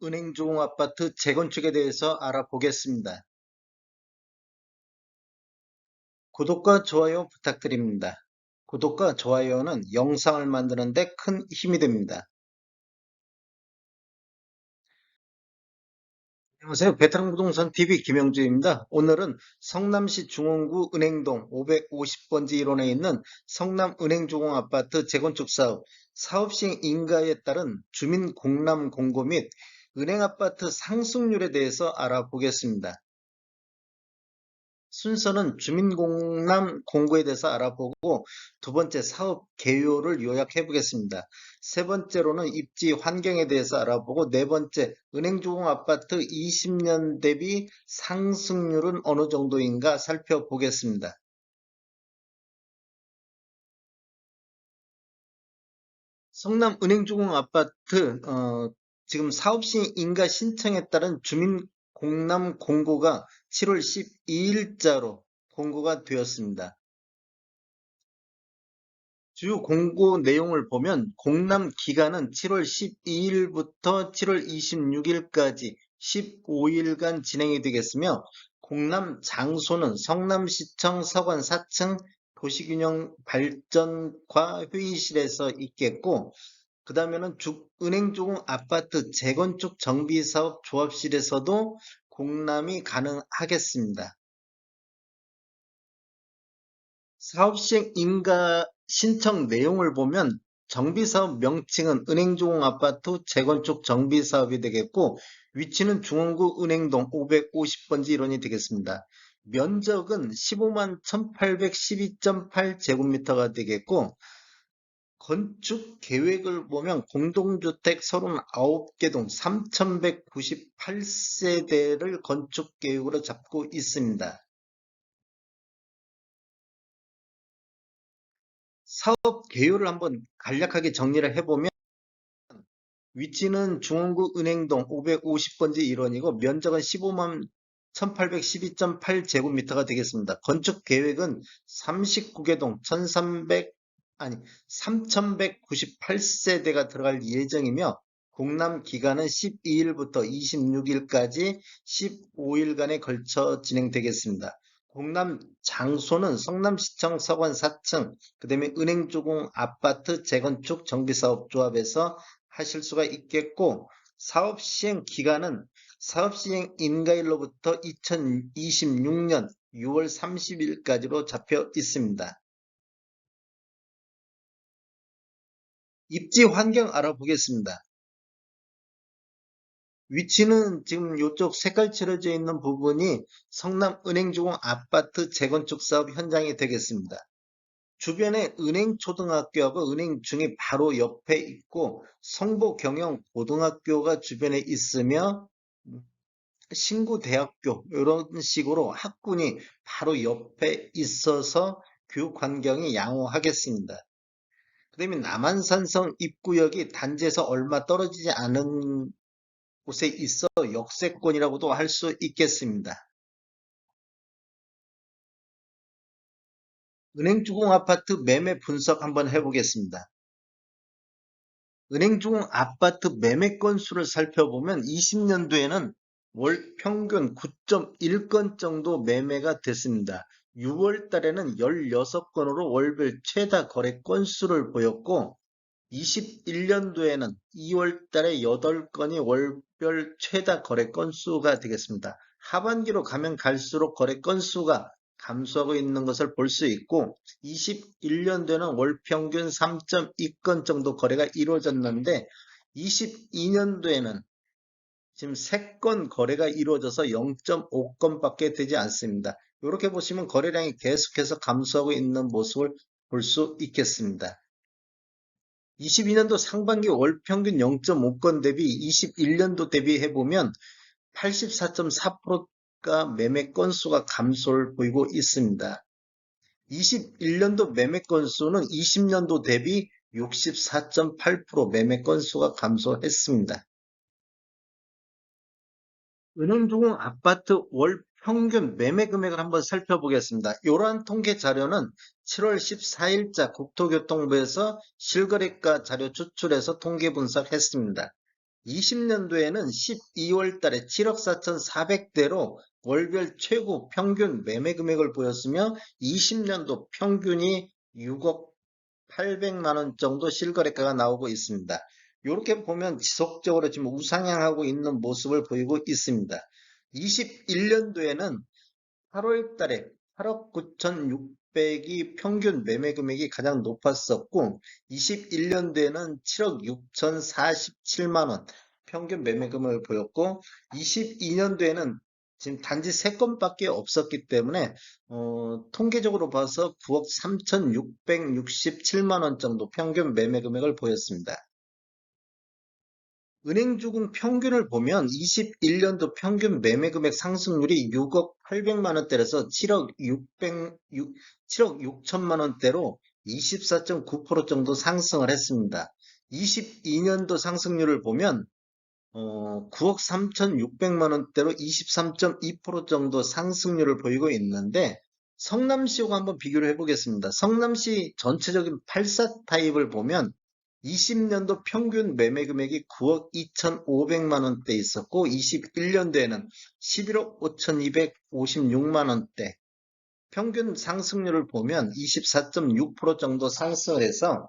은행주공아파트 재건축에 대해서 알아보겠습니다. 구독과 좋아요 부탁드립니다. 구독과 좋아요는 영상을 만드는 데 큰 힘이 됩니다. 안녕하세요. 베테랑 부동산 TV 김영주입니다. 오늘은 성남시 중원구 은행동 550번지 1원에 있는 성남은행주공아파트 재건축 사업 시행 인가에 따른 주민 공람 공고 및 은행아파트 상승률에 대해서 알아보겠습니다. 순서는 주민공람 공고에 대해서 알아보고 두 번째 사업 개요를 요약해 보겠습니다. 세 번째로는 입지 환경에 대해서 알아보고 네 번째 은행주공 아파트 20년 대비 상승률은 어느 정도인가 살펴보겠습니다. 성남은행주공 아파트 지금 사업시 인가 신청에 따른 주민공람 공고가 7월 12일자로 공고가 되었습니다. 주요 공고 내용을 보면 공람 기간은 7월 12일부터 7월 26일까지 15일간 진행이 되겠으며 공람 장소는 성남시청 서관 4층 도시균형 발전과 회의실에서 있겠고 그 다음에는 은행주공 아파트 재건축 정비사업 조합실에서도 공람이 가능하겠습니다. 사업 시행 인가 신청 내용을 보면 정비사업 명칭은 은행주공 아파트 재건축 정비사업이 되겠고 위치는 중원구 은행동 550번지 1원이 되겠습니다. 면적은 15만 1812.8제곱미터가 되겠고 건축 계획을 보면 공동주택 39개 동 3198세대를 건축 계획으로 잡고 있습니다. 사업 개요를 한번 간략하게 정리를 해보면 위치는 중원구 은행동 550번지 1원이고 면적은 15만 1812.8제곱미터가 되겠습니다. 건축 계획은 39개 동 3198세대가 들어갈 예정이며 공람 기간은 12일부터 26일까지 15일간에 걸쳐 진행되겠습니다. 공람 장소는 성남시청 서관 4층, 그 다음에 은행주공 아파트 재건축 정비사업조합에서 하실 수가 있겠고, 사업 시행 기간은 사업 시행 인가일로부터 2026년 6월 30일까지로 잡혀 있습니다. 입지 환경 알아보겠습니다. 위치는 지금 이쪽 색깔 칠해져 있는 부분이 성남은행주공 아파트 재건축 사업 현장이 되겠습니다. 주변에 은행초등학교하고 은행중이 바로 옆에 있고 성보경영고등학교가 주변에 있으며 신구대학교 이런 식으로 학군이 바로 옆에 있어서 교육 환경이 양호하겠습니다. 그 다음에 남한산성 입구역이 단지에서 얼마 떨어지지 않은 곳에 있어 역세권이라고도 할 수 있겠습니다. 은행주공 아파트 매매 분석 한번 해보겠습니다. 은행주공 아파트 매매 건수를 살펴보면 20년도에는 월 평균 9.1건 정도 매매가 됐습니다. 6월 달에는 16건으로 월별 최다 거래 건수를 보였고 21년도에는 2월 달에 8건이 월별 최다 거래 건수가 되겠습니다. 하반기로 가면 갈수록 거래 건수가 감소하고 있는 것을 볼 수 있고 21년도에는 월 평균 3.2건 정도 거래가 이루어졌는데 22년도에는 지금 3건 거래가 이루어져서 0.5건밖에 되지 않습니다. 이렇게 보시면 거래량이 계속해서 감소하고 있는 모습을 볼 수 있겠습니다. 22년도 상반기 월 평균 0.5건 대비 21년도 대비해보면 84.4%가 매매 건수가 감소를 보이고 있습니다. 21년도 매매 건수는 20년도 대비 64.8% 매매 건수가 감소했습니다. 은행주공 아파트 월 평균 매매 금액을 한번 살펴보겠습니다. 이러한 통계 자료는 7월 14일자 국토교통부에서 실거래가 자료 추출해서 통계 분석했습니다. 20년도에는 12월 달에 7억 4,400대로 월별 최고 평균 매매 금액을 보였으며 20년도 평균이 6억 800만 원 정도 실거래가가 나오고 있습니다. 이렇게 보면 지속적으로 지금 우상향하고 있는 모습을 보이고 있습니다. 21년도에는 8월 달에 8억 9,600이 평균 매매 금액이 가장 높았었고 21년도에는 7억 6,047만 원 평균 매매 금액을 보였고 22년도에는 지금 단지 3건밖에 없었기 때문에 통계적으로 봐서 9억 3,667만 원 정도 평균 매매 금액을 보였습니다. 은행주금 평균을 보면 21년도 평균 매매금액 상승률이 6억 800만 원대라서 7억 6천만 원대로 24.9% 정도 상승을 했습니다. 22년도 상승률을 보면 9억 3,600만 원대로 23.2% 정도 상승률을 보이고 있는데 성남시하고 한번 비교를 해보겠습니다. 성남시 전체적인 84 타입을 보면 20년도 평균 매매 금액이 9억 2,500만 원대 있었고 21년도에는 11억 5,256만 원대 평균 상승률을 보면 24.6% 정도 상승을 해서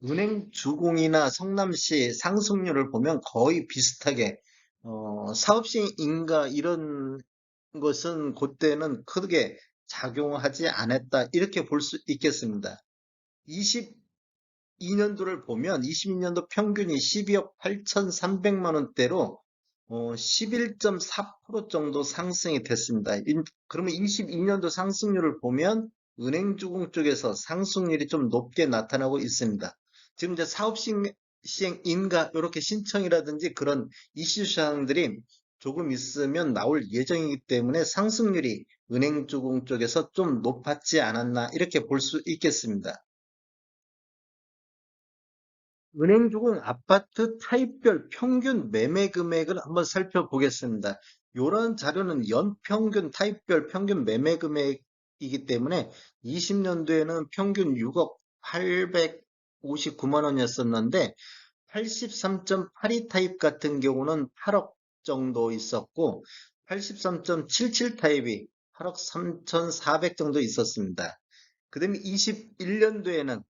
은행 주공이나 성남시 상승률을 보면 거의 비슷하게 사업시 인가 이런 것은 그때는 크게 작용하지 않았다 이렇게 볼 수 있겠습니다. 22년도를 보면 22년도 평균이 12억 8,300만 원대로 11.4% 정도 상승이 됐습니다. 그러면 22년도 상승률을 보면 은행주공 쪽에서 상승률이 좀 높게 나타나고 있습니다. 지금 이제 사업 시행 인가 이렇게 신청이라든지 그런 이슈 사항들이 조금 있으면 나올 예정이기 때문에 상승률이 은행주공 쪽에서 좀 높았지 않았나 이렇게 볼 수 있겠습니다. 은행주공 아파트 타입별 평균 매매 금액을 한번 살펴보겠습니다. 이런 자료는 연평균 타입별 평균 매매 금액이기 때문에 20년도에는 평균 6억 859만 원이었었는데 83.82 타입 같은 경우는 8억 정도 있었고 83.77 타입이 8억 3,400 정도 있었습니다. 그 다음에 21년도에는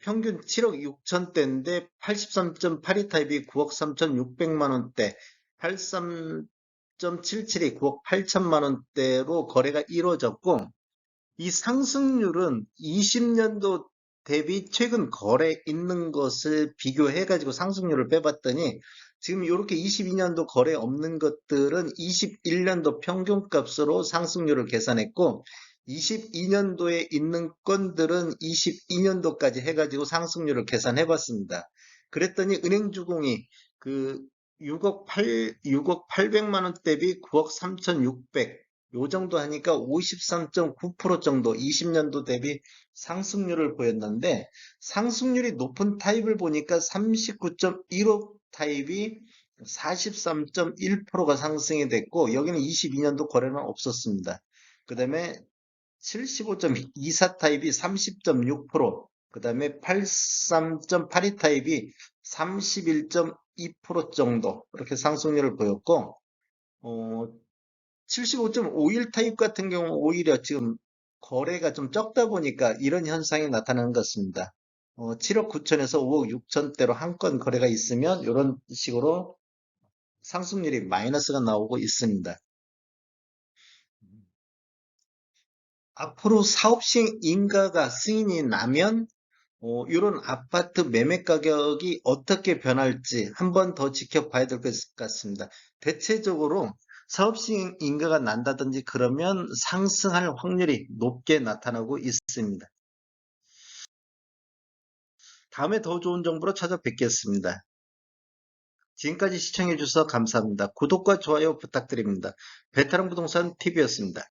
평균 7억 6천대인데 83.82 타입이 9억 3,600만 원대, 83.77이 9억 8천만 원대로 거래가 이루어졌고 이 상승률은 20년도 대비 최근 거래 있는 것을 비교해 가지고 상승률을 빼봤더니 지금 이렇게 22년도 거래 없는 것들은 21년도 평균값으로 상승률을 계산했고 22년도에 있는 건들은 22년도까지 해가지고 상승률을 계산해 봤습니다. 그랬더니 은행주공이 그 6억 800만 원 대비 9억 3,600 요 정도 하니까 53.9% 정도 20년도 대비 상승률을 보였는데 상승률이 높은 타입을 보니까 39.15 타입이 43.1%가 상승이 됐고 여기는 22년도 거래는 없었습니다. 그 다음에 75.24 타입이 30.6%, 그 다음에 83.82 타입이 31.2% 정도 이렇게 상승률을 보였고 75.51 타입 같은 경우 오히려 지금 거래가 좀 적다 보니까 이런 현상이 나타나는 것 같습니다. 7억 9천에서 5억 6천대로 한 건 거래가 있으면 이런 식으로 상승률이 마이너스가 나오고 있습니다. 앞으로 사업 시행 인가가 승인이 나면 이런 아파트 매매 가격이 어떻게 변할지 한번 더 지켜봐야 될 것 같습니다. 대체적으로 사업 시행 인가가 난다든지 그러면 상승할 확률이 높게 나타나고 있습니다. 다음에 더 좋은 정보로 찾아뵙겠습니다. 지금까지 시청해 주셔서 감사합니다. 구독과 좋아요 부탁드립니다. 베테랑 부동산 TV였습니다.